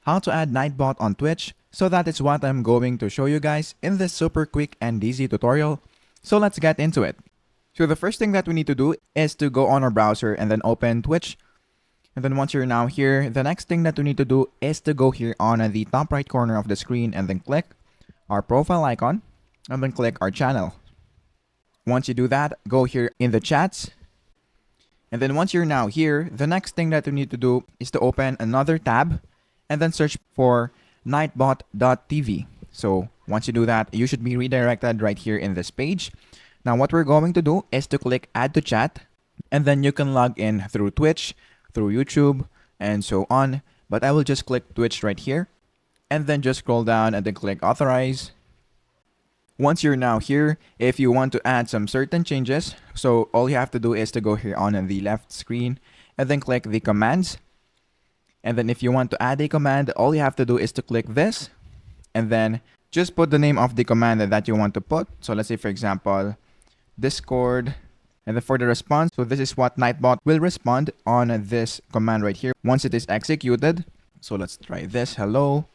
how to add Nightbot on Twitch. So that is what I'm going to show you guys in this super quick and easy tutorial. So let's get into it. So the first thing that we need to do is to go on our browser and then open Twitch. And then once you're now here, the next thing that we need to do is to go here on the top right corner of the screen and then click our profile icon and then click our channel. Once you do that, go here in the chats. And then once you're now here, the next thing that you need to do is to open another tab and then search for nightbot.tv. So once you do that, you should be redirected right here in this page. Now what we're going to do is to click add to chat, and then you can log in through Twitch, through YouTube, and so on. But I will just click Twitch right here and then just scroll down and then click authorize. Once you're now here, if you want to add some certain changes, so all you have to do is to go here on the left screen and then click the commands. And then if you want to add a command, all you have to do is to click this and then just put the name of the command that you want to put. So let's say, for example, Discord. And then for the response, so this is what Nightbot will respond on this command right here once it is executed. So let's try this, hello.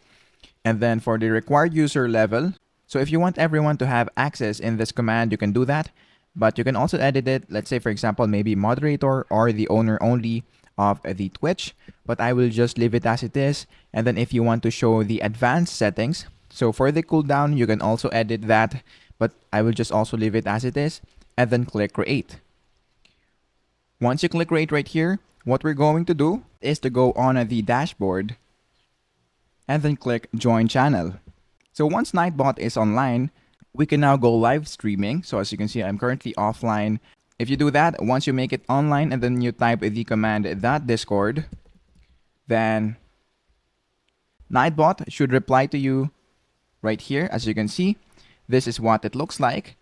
And then for the required user level, so if you want everyone to have access in this command, you can do that. But you can also edit it. Let's say, for example, maybe moderator or the owner only of the Twitch. But I will just leave it as it is. And then if you want to show the advanced settings, so for the cooldown, you can also edit that. But I will just also leave it as it is. And then click create. Once you click create right here, what we're going to do is to go on the dashboard and then click join channel. So once Nightbot is online, we can now go live streaming. So as you can see, I'm currently offline. If you do that, once you make it online and then you type the command .discord, then Nightbot should reply to you right here. As you can see, this is what it looks like.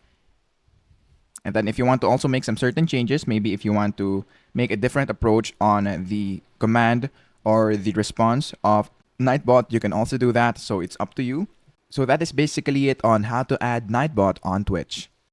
And then if you want to also make some certain changes, maybe if you want to make a different approach on the command or the response of Nightbot, you can also do that. So it's up to you. So that is basically it on how to add Nightbot on Twitch.